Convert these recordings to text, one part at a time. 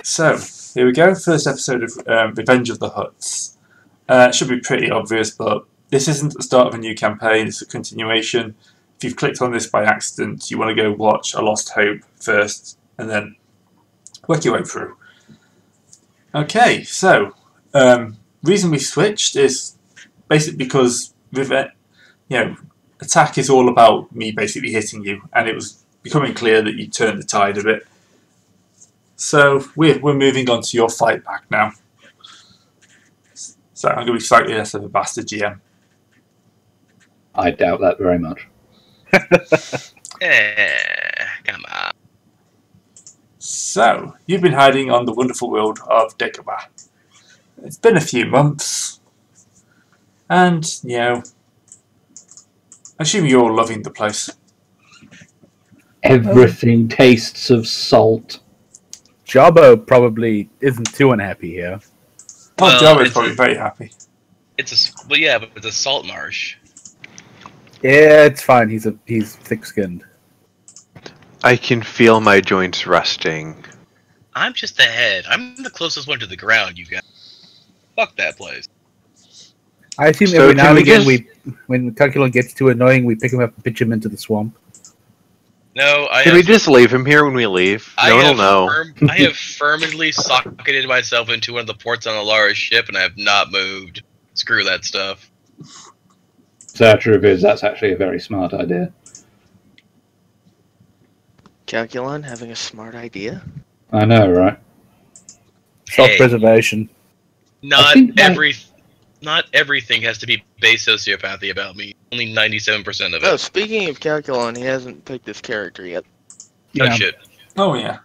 So, here we go. First episode of Revenge of the Hutts. It should be pretty obvious, but this isn't the start of a new campaign, it's a continuation. If you've clicked on this by accident, you want to go watch A Lost Hope first, and then work your way through. Okay, so, reason we switched is basically because attack is all about me basically hitting you, and it was becoming clear that you turned the tide a bit. So we're moving on to your fight back now. So I'm going to be slightly less of a bastard GM. I doubt that very much. Come on. So you've been hiding on the wonderful world of Dagobah. It's been a few months, and I assume you're all loving the place. Everything tastes of salt. Jabbo probably isn't too unhappy here. Oh, Jabbo's probably very happy. But it's a salt marsh. Yeah, it's fine. He's thick-skinned. I can feel my joints rusting. I'm just the head. I'm the closest one to the ground, you guys. Fuck that place. I assume So every now and again, just... when Calculon gets too annoying, we pick him up and pitch him into the swamp. No, Can we just leave him here when we leave? No one will know. I have firmly socketed myself into one of the ports on a large ship, and I have not moved. Screw that stuff. So truth is, that's actually a very smart idea. Calculon having a smart idea? I know, right? Self-preservation. Not everything has to be base sociopathy about me. Only 97% of it. Oh, speaking of Calculon, he hasn't picked his character yet. Oh shit. Oh yeah.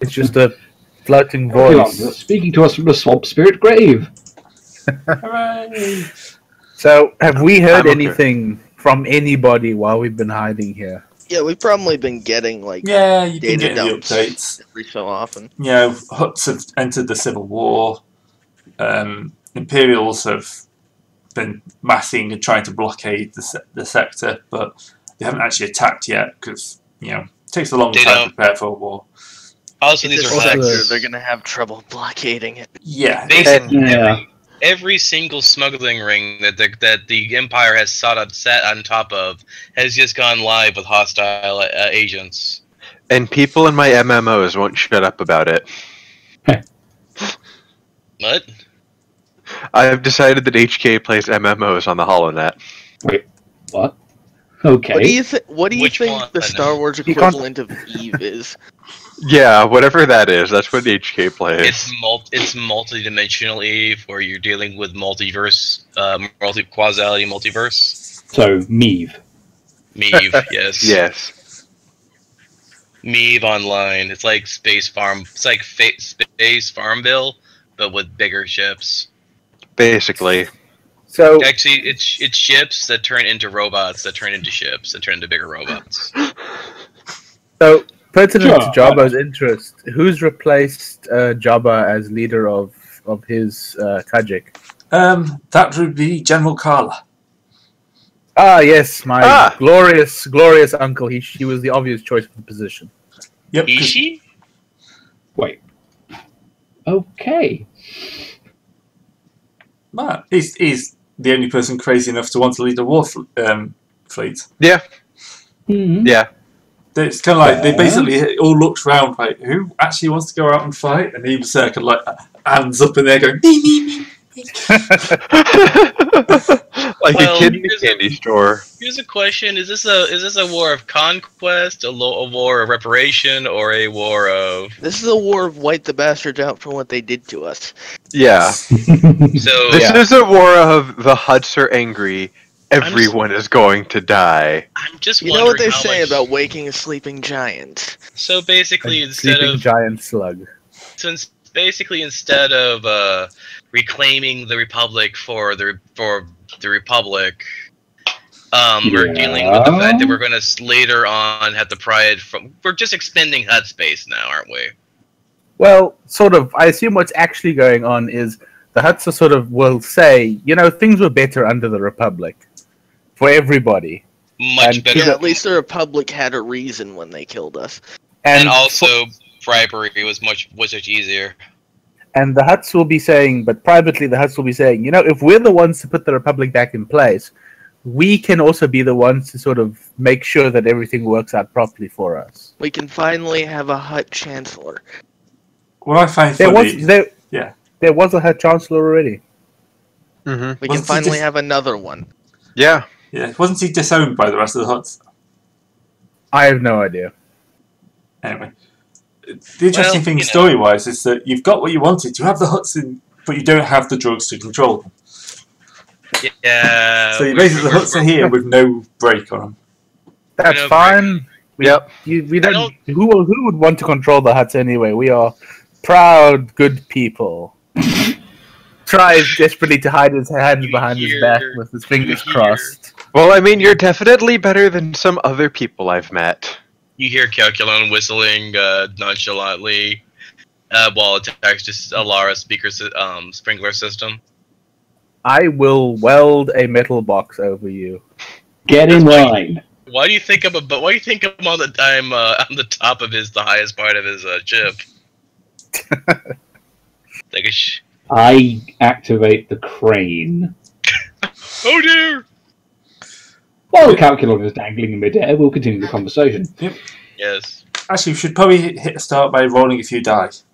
It's just a floating Calculon, voice. you're speaking to us from the swamp spirit grave. Hooray! So, have we heard I'm okay. anything from anybody while we've been hiding here? Yeah, we've probably been getting, Yeah, you've been data getting the dumps updates. every so often. Hutts have entered the Civil War. Imperials have been massing and trying to blockade the sector, but they haven't actually attacked yet because it takes a long time to prepare for a war. Also, This these are sector, facts. they're gonna have trouble blockading it. Yeah, Basically, every single smuggling ring that the Empire has sat on top of has just gone live with hostile agents. And people in my MMOs won't shut up about it. What? I have decided that HK plays MMOs on the HoloNet. Wait, what? Okay. What do you Which think one? the Star Wars equivalent of Eve is? Yeah, whatever that is, that's what HK plays. It's multi-dimensional Eve, where you're dealing with multiverse, quausality multiverse. So, Meave. Meave, yes. Yes. Meave Online. It's like Space Farmville, but with bigger ships. Basically. So, Actually, it's ships that turn into robots, that turn into ships, that turn into bigger robots. pertinent to Jabba's interest, who's replaced Jabba as leader of his Kajik? that would be General Kala. Ah, yes, my glorious uncle. He was the obvious choice for the position. Yep. Ishi? Wait. Okay. He's the only person crazy enough to want to lead a war fleet. Yeah. Mm-hmm. Yeah. It's kind of like they basically all looked round like, who actually wants to go out and fight? And he was there, kind of like hands up in there going, me, me, me. Like a kid in a candy store. Here's a question: Is this a war of conquest, a war of reparation, or a war of? This is a war of wipe the bastards out for what they did to us. Yeah. So This is a war of the Hutts are angry. Everyone is going to die. I'm just You wondering know what they how say much- about waking a sleeping giant? So basically, A instead sleeping of giant slug. reclaiming the Republic for the Republic, we're dealing with the fact that we're going to later on have to pry it from. We're just expending HUD space now, aren't we? Well, sort of. I assume what's actually going on is the Hutts sort of will say, things were better under the Republic for everybody. Much better. Yeah, at least the Republic had a reason when they killed us. And also, bribery was much easier. And the Huts will be saying, but privately the Huts will be saying, if we're the ones to put the Republic back in place, we can also be the ones to sort of make sure that everything works out properly for us. We can finally have a Hut Chancellor. What I find There funny... there was a Hut Chancellor already. Mm-hmm. We can Wasn't he finally just- have another one. Yeah. Yeah, wasn't he disowned by the rest of the Huts? I have no idea. Anyway. The interesting thing, you know. story-wise, is that you've got what you wanted. You have the Huts in, but you don't have the drugs to control them. Yeah. So basically the Huts are here with no break on them. That's know, fine. Yep. We don't. Who would want to control the Huts anyway? We are proud, good people. Tries desperately to hide his hands behind his back with his fingers crossed. Well, I mean, you're definitely better than some other people I've met. You hear Calculon whistling nonchalantly while it attacks just a Lara sprinkler system. I will weld a metal box over you. Get in line. Why do you think I'm on the top of the highest part of his chip? Like I activate the crane. oh dear! While the calculator is dangling in midair, we'll continue the conversation. Yes. Actually, we should probably hit a start by rolling a few dice.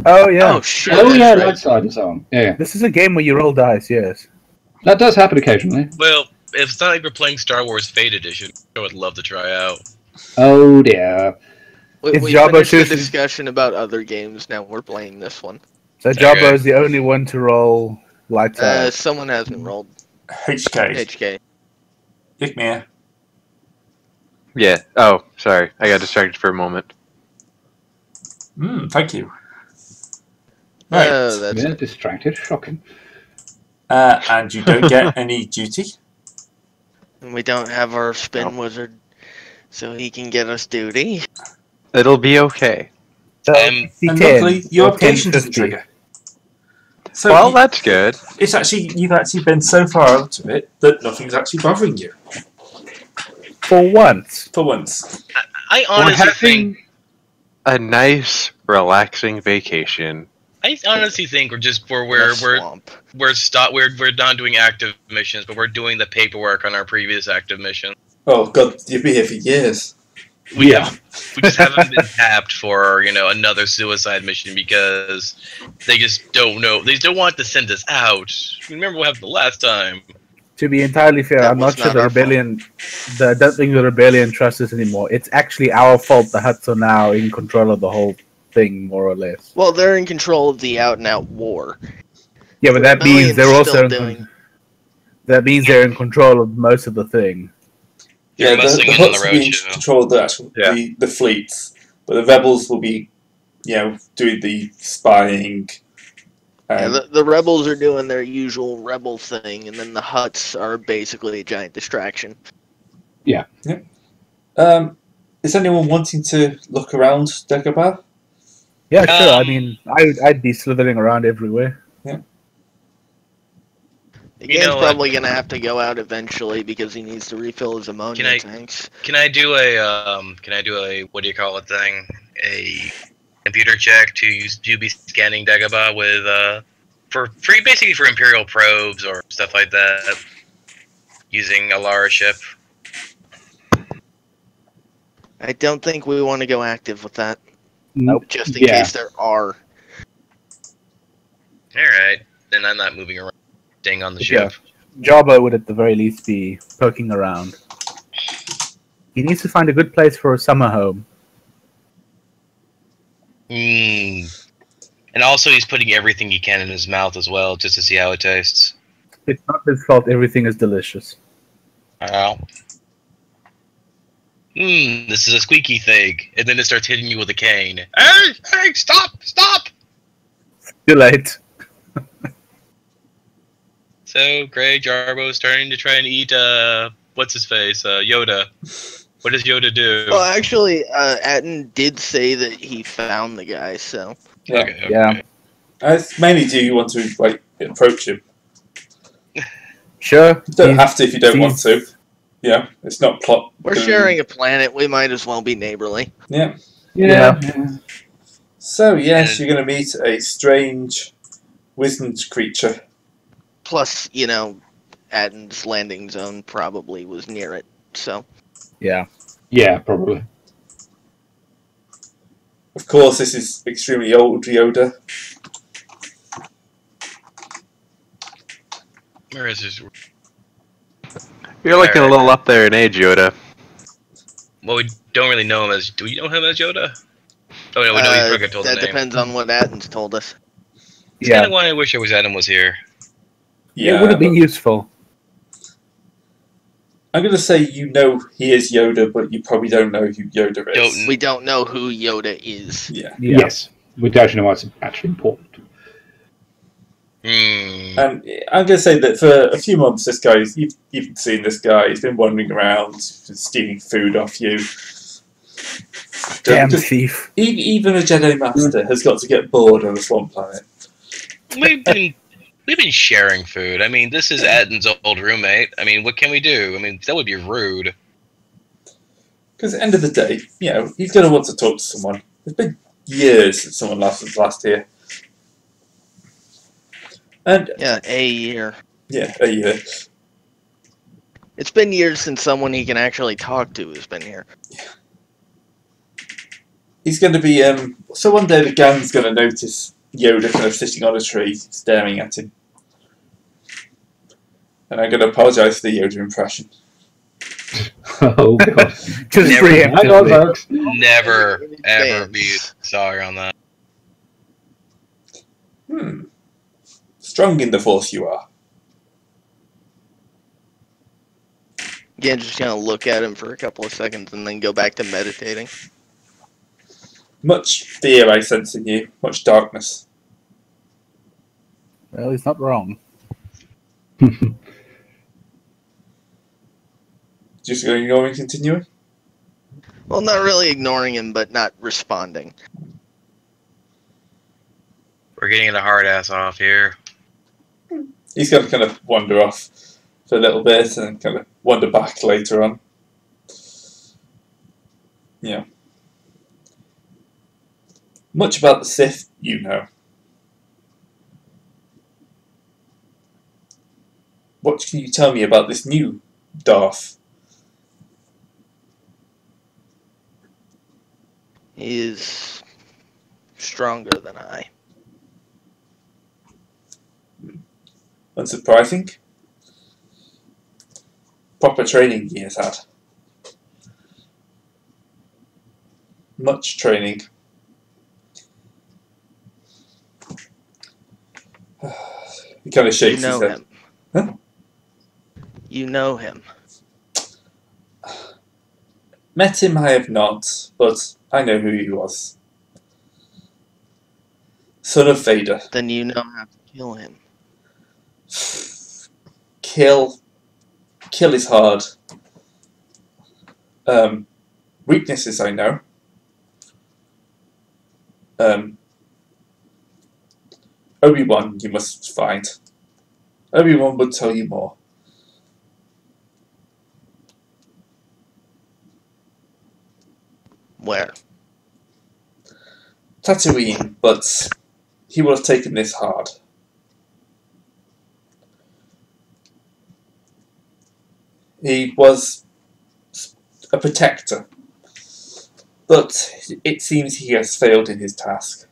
Oh yeah. Oh shit! Oh that's yeah, right. light side and so on. Yeah, This is a game where you roll dice. Yes. that does happen occasionally. Well, if it's not like we're playing Star Wars Fate Edition, I would love to try out. Oh dear. We It's finished Jabba the Susan. discussion about other games. Now we're playing this one. So Okay. Jabba is the only one to roll light side. Someone hasn't rolled HK. HK. Igmir. Yeah. Oh, sorry. I got distracted for a moment. Thank you. Right. Oh, that's Yeah, distracted. Shocking. And you don't get any duty. And we don't have our spin wizard, so he can get us duty. It'll be okay. So and And D10 luckily, your or application doesn't 10-50. trigger. So Well, that's good. you've actually been so far out of it that nothing's actually bothering you For once. for once. I We're honestly having think a nice, relaxing vacation. we're Swamp. we're not doing active missions, but we're doing the paperwork on our previous active mission. Oh god, you'll be here for years. We just haven't been tapped for another suicide mission because they just don't know. They don't want to send us out. Remember what happened the last time? To be entirely fair, That I'm was not sure not the our rebellion. I don't think the rebellion trusts us anymore. It's actually our fault. The Huts are now in control of the whole thing, more or less. Well, they're in control of the out-and-out war. Yeah, but that means Rebellion's they're also still in doing. that means they're in control of most of the thing. You're the messing in on Huts the will be in roadshow. control of the actual the fleets, but the rebels will be, doing the spying. Yeah, the rebels are doing their usual rebel thing, and then the Huts are basically a giant distraction. Is anyone wanting to look around Dagobah? Yeah, sure. I Um, mean, I'd be slithering around everywhere. The You game's know what? probably gonna have to go out eventually because he needs to refill his ammonia Can I- tanks. Can I do a what do you call it thing? A computer check to be scanning Dagobah with for free, basically for Imperial probes or stuff like that, using a Lara ship. I don't think we want to go active with that, Nope. just in Yeah. case there are. All right, then I'm not moving around, staying on the Yeah. ship. Jabba would at the very least be poking around. He needs to find a good place for a summer home. And also, he's putting everything he can in his mouth as well, just to see how it tastes. It's not his fault. Everything is delicious. Wow. This is a squeaky thing, and then it starts hitting you with a cane. Hey, stop! Too late. So, Greg Jarbo's starting to try and eat, what's his face? Yoda. What does Yoda do? Well, actually, Atten did say that he found the guy, so. Okay. Yeah. It's mainly do you want to approach him? Sure. You don't he's- have to if you don't want to. Yeah, it's not plot. We're sharing a planet, we might as well be neighborly. Yeah. Yeah. So, yes, And- you're going to meet a strange, wizened creature. Plus, Aden's landing zone probably was near it. So Yeah. Yeah, probably. Of course, this is extremely old Yoda. Where is his? You're looking a little up there in age, Yoda. Well, we don't really know him as. Do we know him as Yoda? Oh no, we know he's forgot told the that name. depends on what Aden's told us. It's kind Yeah. of why I wish Adam was here. Yeah, It would have been useful. I'm going to say you know he is Yoda, but you probably don't know who Yoda is. We don't know who Yoda is. Yeah. Yes. We don't know what's actually important. And I'm going to say that for a few months, this guy, you've seen this guy, he's been wandering around, stealing food off you. Damn thief. Even a Jedi Master has got to get bored on a swamp planet. We've been sharing food. I mean, this is Aden's old roommate. I mean, what can we do? I mean, that would be rude. Because at the end of the day, he's going to want to talk to someone. It's been years since someone was last here. And Yeah, a year. Yeah, a year. It's been years since someone he can actually talk to has been here. He's going to be, so one day the gang's going to notice Yoda kind of sitting on a tree, staring at him. And I'm going to apologise for the Yoda impression. Oh, God. Just Never- preemptively. Never, In ever advance. be sorry on that. Strong in the Force you are. Again, just gonna look at him for a couple of seconds and then go back to meditating. Much fear I sense in you, much darkness. Well, he's not wrong. Just going and continuing? Well, not really ignoring him, but not responding. We're getting a hard ass off here. He's going to kind of wander off for a little bit and kind of wander back later on. Yeah. Much about the Sith, you know. What can you tell me about this new Darth? He is stronger than I. Unsurprising. Proper training he has had. Much training. He kind of You shakes his know head. him. Huh? You know him. Met him I have not, but I know who he was. Son of Vader. Then you know how to kill him. Kill is hard. Weaknesses I know. Obi-Wan you must find. Obi-Wan would tell you more. Where? Tatooine, but he would have taken this hard. He was a protector, but it seems he has failed in his task.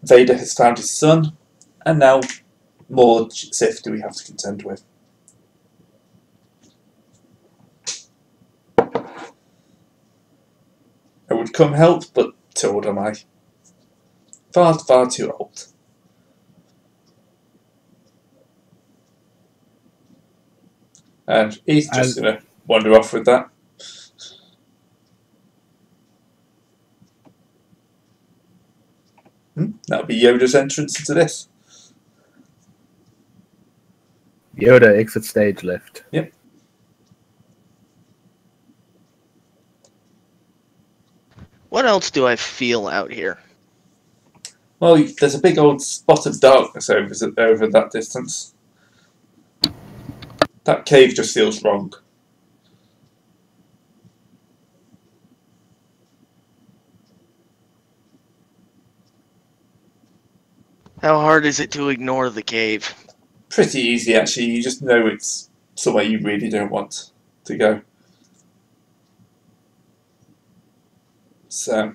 Vader has found his son, and now more Sith do we have to contend with. I would come help, but too old am I. Far, far too old. And he's just going to wander off with that. That'll be Yoda's entrance into this. Yoda exit stage left. Yep. What else do I feel out here? Well, there's a big old spot of darkness over that distance. That cave just feels wrong. How hard is it to ignore the cave? Pretty easy, actually. You just know it's somewhere you really don't want to go. So,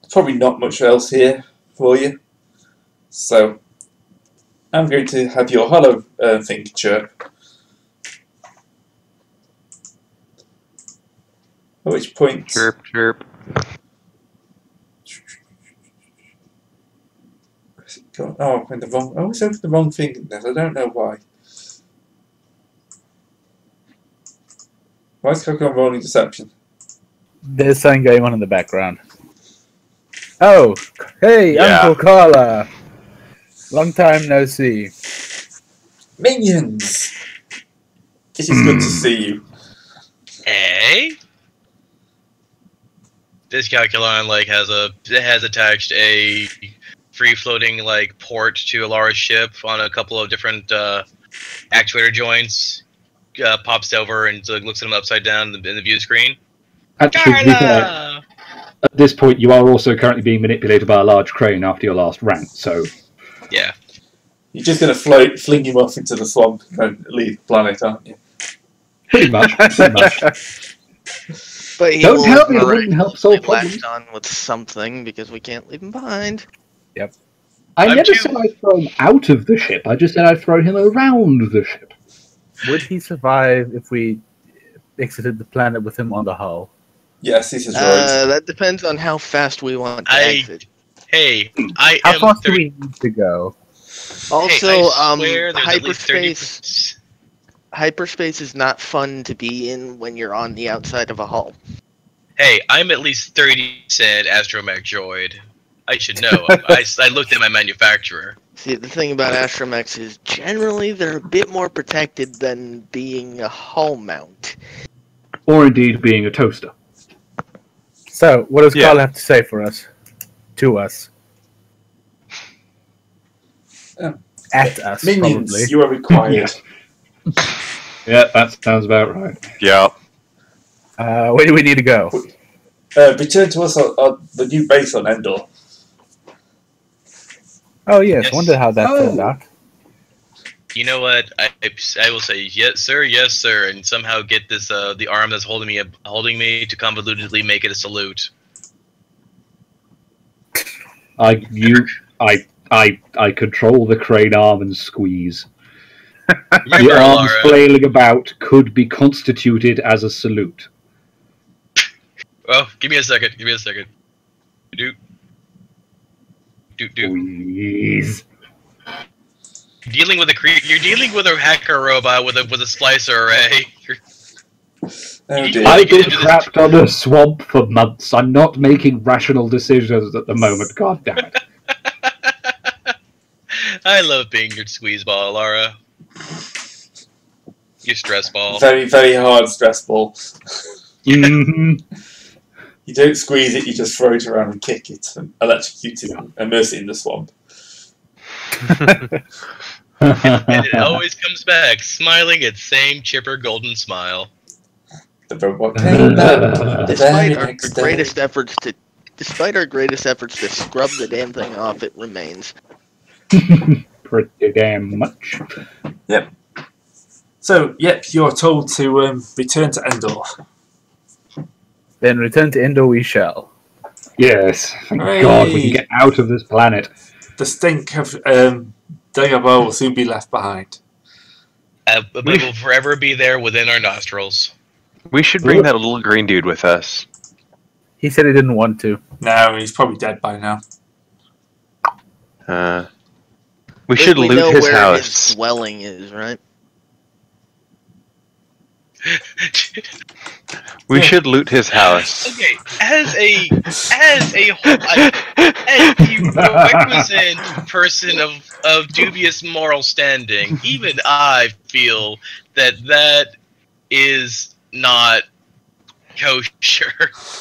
probably not much else here for you. So, I'm going to have your hollow thing chirp. At which point... Chirp, chirp. Oh, I'm the wrong... I always open the wrong thing in this. I don't know why. Why is it on rolling deception? There's something going on in the background. Oh, hey, Yeah. Uncle Carla. Long time no see. Minions! It is good to see you. Hey? This Calculon has attached a free-floating port to Alara's ship on a couple of different actuator joints. Pops over and looks at him upside down in the view screen. Actually, to be fair, at this point, you are also currently being manipulated by a large crane after your last rant, so... Yeah. You're just going to fling him off into the swamp and leave the planet, aren't you? Pretty much. But he Don't will help me, it wouldn't help solve problems. latched on with something because we can't leave him behind. I never said I'd throw him out of the ship, I just said I'd throw him around the ship. Would he survive if we exited the planet with him on the hull? Yes, this is right. That depends on how fast we want to exit. Hey, I How am fast do we need to go? Also, hey, I swear there's at least hyperspace is not fun to be in when you're on the outside of a hull. Hey, I'm at least 30% astromech droid. I should know. I looked at my manufacturer. See, the thing about astromechs is generally they're a bit more protected than being a hull mount. Or indeed being a toaster. So, what does Yeah. Carl have to say for us? To us. At us, Minions, probably. you are required. Yeah, that sounds about right. Yeah. Where do we need to go? Return to us on the new base on Endor. Oh, yes. Yes. Wonder how that turned out. You know what? I will say yes, sir, and somehow get this the arm that's holding me to convolutedly make it a salute. I control the crane arm and squeeze. Remember, The arms Alara, flailing about could be constituted as a salute. oh, give me a second. Do. Squeeze. You're dealing with a hacker robot with a splicer array. Oh dear. I've been trapped on a swamp for months. I'm not making rational decisions at the moment. God damn it. I love being your squeeze ball, Lara. Your stress ball. Very, very hard stress ball. Mhm. You don't squeeze it, you just throw it around and kick it and electrocute it and immerse it in the swamp. And it always comes back, smiling its same chipper golden smile. The robot came back. Despite our greatest efforts to scrub the damn thing off, it remains. Pretty damn much. Yep. So, yep, you're told to return to Endor. Then return to Endor we shall. Yes. Thank Hooray. God we can get out of this planet. The stink of Dagobah will soon be left behind. But will forever be there within our nostrils. We should bring that little green dude with us. He said he didn't want to. No, he's probably dead by now. We should We loot know his where house. his dwelling is, right? We should loot his house. Okay, as a requisite person of dubious moral standing, even I feel that is not kosher.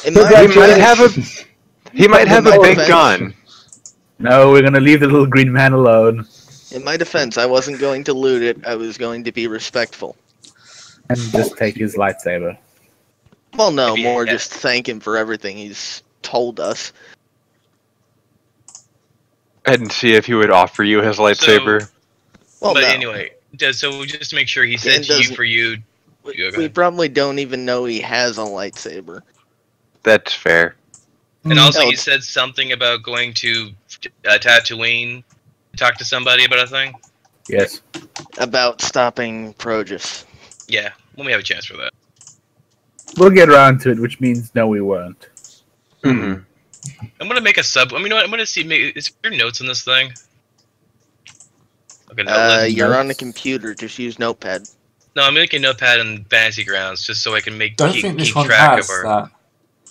In He my might have a big defense- gun. No, we're gonna leave the little green man alone. In my defense, I wasn't going to loot it. I was going to be respectful. And just take his lightsaber. Well, no, Yeah. more just thank him for everything he's told us. and see if he would offer you his lightsaber. But anyway, so just to make sure, he said to you for you. We probably don't even know he has a lightsaber. That's fair. And also, he said something about going to Tatooine, talk to somebody about a thing. Yes. About stopping Progus. Yeah, when we have a chance for that. We'll get around to it, which means no, we won't. Mm-hmm. I'm gonna make a sub. I mean, I'm gonna see. Is there notes on this thing? Okay, you're on the computer. Just use Notepad. No, I'm making a notepad in Fantasy Grounds just so I can keep one track has of our. that.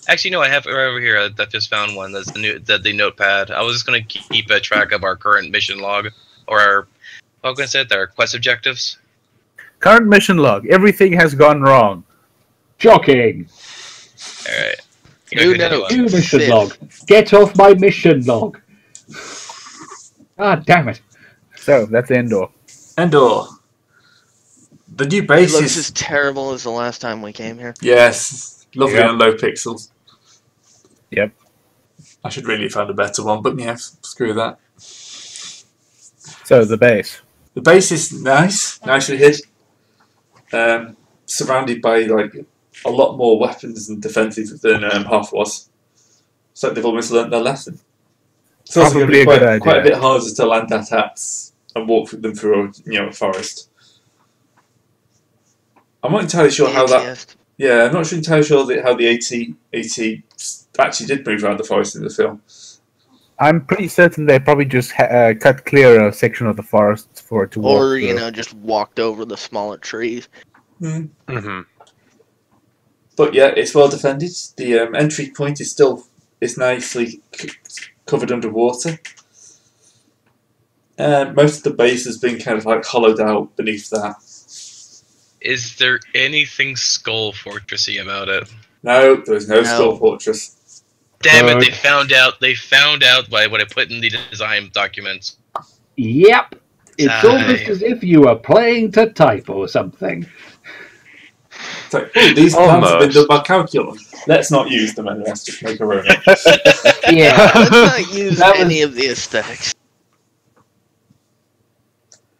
Actually, no, I have it right over here. I just found one. That's the notepad. I was just gonna keep a track of our current mission log, or our, what can I say? Our quest objectives. Current mission log. Everything has gone wrong. Shocking. All right. New mission log. Get off my mission log. Ah, damn it. So that's Endor. Endor. The new base It looks as terrible as the last time we came here. Yes, lovely and low pixels. Yep. I should really have found a better one, but yeah, screw that. So the base. The base is nice, nicely hid. Surrounded by like a lot more weapons and defenses than Hoth was. So they've almost learnt their lesson. It's also going to be quite a bit harder to land attacks and walk with them through a forest. I'm not entirely sure how that. Yeah, I'm not entirely sure how the AT actually did move around the forest in the film. I'm pretty certain they probably just cut clear a section of the forest for it to walk through. Or, just walked over the smaller trees. Mm-hmm. But yeah, it's well defended. The entry point is nicely covered underwater. Most of the base has been kind of like hollowed out beneath that. Is there anything Skull Fortressy about it? No, there's no Skull Fortress. Damn it! They found out. They found out by what I put in the design documents. Yep, it's almost as if you were playing to type or something. It's like, these plans have been done by calculus. Let's not use them, and let's just make a own. Yeah, let's not use any of the aesthetics.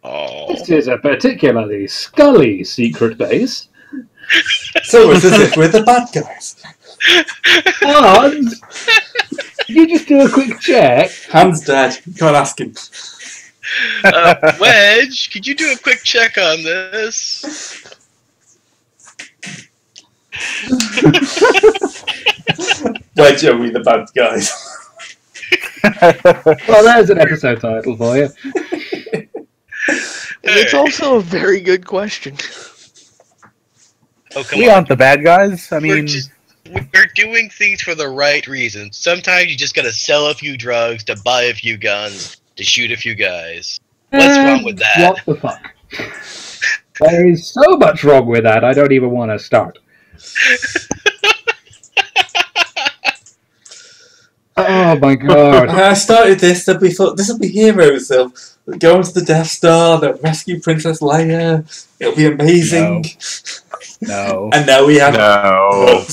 Oh. This is a particularly Scully secret base. So it's as if we're the bad guys. Hans, can you just do a quick check? Hans dead. You can't ask him. Wedge, could you do a quick check on this? Wedge, are we the bad guys? Well, there's an episode title for you. It's also a very good question. Oh, we aren't the bad guys. I mean, we're doing things for the right reasons. Sometimes you just gotta sell a few drugs to buy a few guns to shoot a few guys. What's wrong with that? What the fuck? There is so much wrong with that. I don't even want to start. Oh my god! I started this, and we thought this will be heroes. They'll go into the Death Star, they'll rescue Princess Leia. It'll be amazing. No. And now we have. No.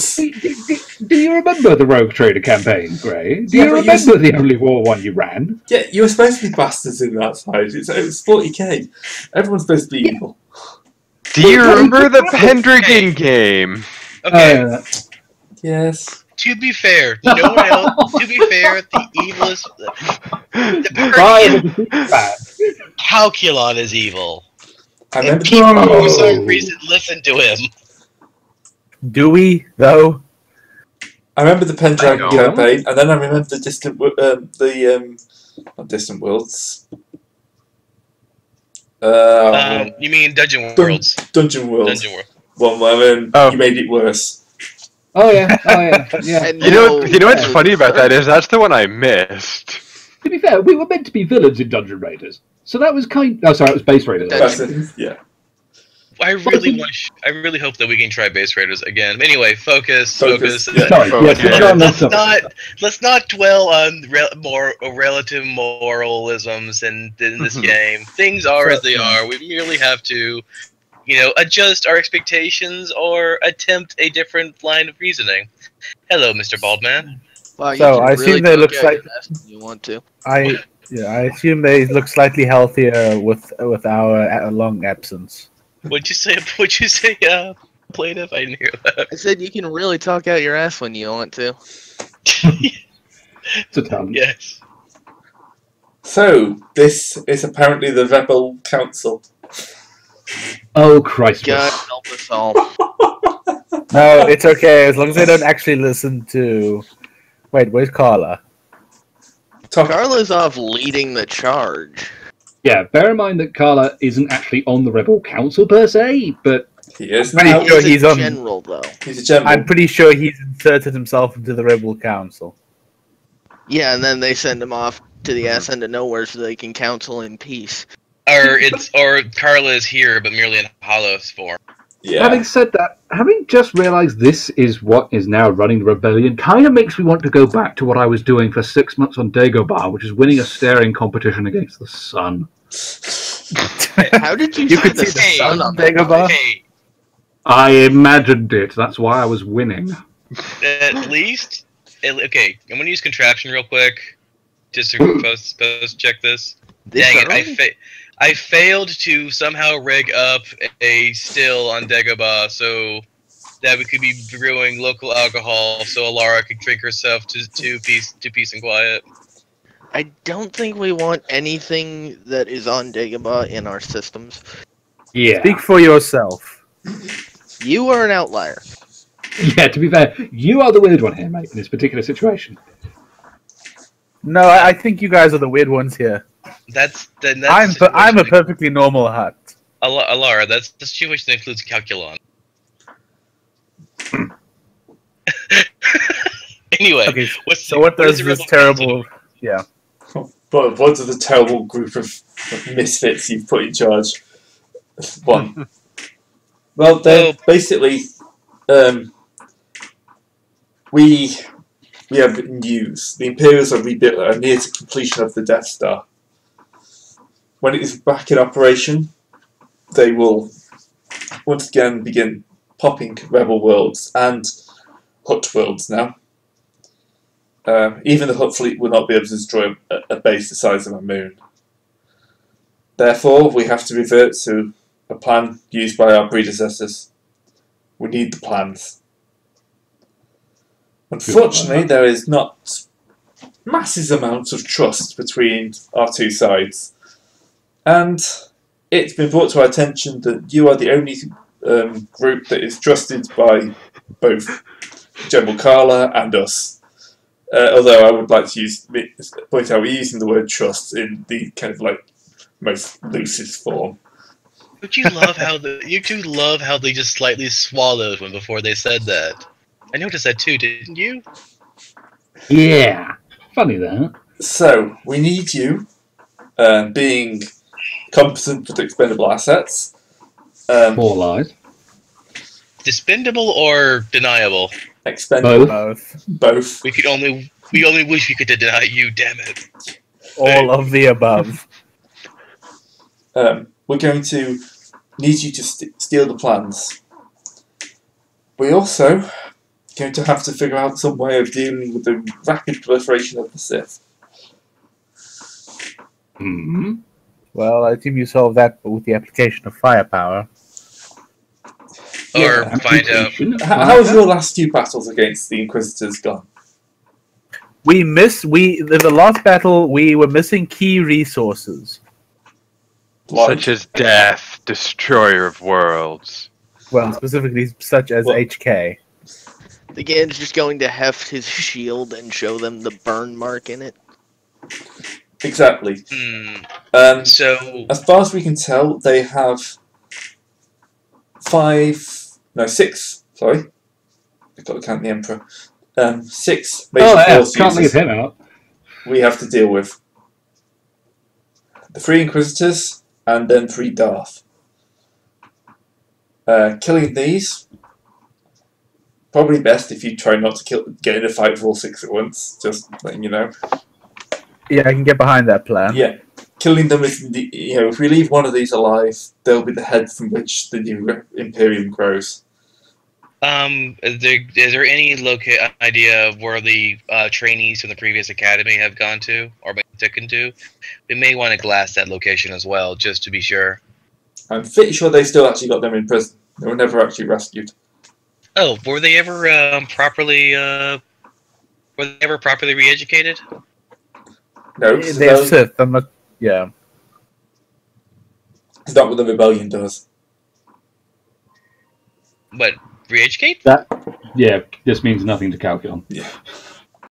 Do you remember the Rogue Trader campaign, Gray? Do you remember the Only War one you ran? Yeah, you were supposed to be bastards in that side. It was 40k. Everyone's supposed to be evil. Do you remember the Pendragon game? Okay. Yes. To be fair, no one else. To be fair, the evilest, Calculon is evil. And people for some reason listen to him. Do we though? I remember the Pendragon campaign, and then I remember the not Distant Worlds. You mean Dungeon Worlds? Dungeon Worlds. Dungeon World. One where you made it worse. Oh yeah. Yeah. You know what's funny about that is that's the one I missed. To be fair, we were meant to be villains in Dungeon Raiders, so that was it was Base Raiders. Yeah. I really hope that we can try Base Raiders again. Anyway, focus. Yeah. Let's not dwell on relative moralisms in this game. Things are as they are. We merely have to, adjust our expectations or attempt a different line of reasoning. Hello, Mr. Baldman. Wow, so I assume that looks like you want to. Yeah, I assume they look slightly healthier with our long absence. What'd you say? What'd you say? Plaintiff? I didn't hear that. I said you can really talk out your ass when you want to. It's a talent. Yes. So, this is apparently the Rebel Council. Oh, Christ. God help us all. No, it's okay as long as they don't actually listen to. Wait, where's Carla? Carla's off leading the charge. Yeah, bear in mind that Carla isn't actually on the Rebel Council per se, but He is Pretty now. sure He's he's a on- general, though. He's a general. I'm pretty sure he's inserted himself into the Rebel Council. Yeah, and then they send him off to the ass end of nowhere so they can counsel in peace. Or Carla is here, but merely in hollow form. Yeah. having said that, having just realised this is what is now running the rebellion, kind of makes me want to go back to what I was doing for 6 months on Dagobah, which is winning a staring competition against the sun. How did you, You see could the see the sun sun on Dagobah? Hey, I imagined it, that's why I was winning. at least, okay, I'm gonna use contraption real quick, just to post check this. Dang it, I failed to somehow rig up a still on Dagobah so that we could be brewing local alcohol so Alara could drink herself to peace and quiet. I don't think we want anything that is on Dagobah in our systems. Yeah. Speak for yourself. You are an outlier. Yeah, to be fair, you are the weird one here, mate, in this particular situation. No, I think you guys are the weird ones here. That's I'm a perfectly normal hut. Alara, that's the situation that includes Calculon. Anyway, Okay, what's what is does the this Rebel terrible? Yeah. But what are the terrible group of misfits you've put in charge? One. Well, they're basically we have news. The Imperials are near to completion of the Death Star. When it is back in operation, they will once again begin popping Rebel worlds and Hut worlds now. Even the Hut fleet will not be able to destroy a base the size of a moon. Therefore, we have to revert to a plan used by our predecessors. We need the plans. Unfortunately, there is not massive amounts of trust between our two sides. And it's been brought to our attention that you are the only group that is trusted by both General Carla and us. Although I would like to point out we're using the word trust in the kind of like most loosest form. But you two love how they just slightly swallowed one before they said that. I noticed that too, didn't you? Yeah. Funny that. So, we need you, being competent with expendable assets. More lies. Dispendable or deniable? Expendable. Both. We only wish we could deny you, damn it. All of the above. We're going to need you to steal the plans. We're also going to have to figure out some way of dealing with the rapid proliferation of the Sith. Mm-hmm. Well, I assume you solve that with the application of firepower. Or find out. How have your last few battles against the Inquisitors gone? In the last battle, we were missing key resources. Such as death, destroyer of worlds. Well, specifically such as HK. The game's just going to heft his shield and show them the burn mark in it. Exactly. So, as far as we can tell, they have 6. Sorry, I've got to count the Emperor. 6 major force can't leave users him out. we have to deal with. The 3 Inquisitors and then 3 Darth. Killing these, probably best if you try not to get in a fight with all 6 at once. Just letting you know. Yeah, I can get behind that plan. Yeah, killing them is if we leave one of these alive, they'll be the head from which the new Imperium grows. Is there any idea of where the trainees from the previous academy have gone to or been taken to? We may want to glass that location as well, just to be sure. I'm pretty sure they still actually got them in prison. They were never actually rescued. Oh, were they ever properly re-educated? No, They're Sith. I'm not. Yeah. Is that what the rebellion does? But re-educate? That, yeah, this means nothing to Calculon. Yeah.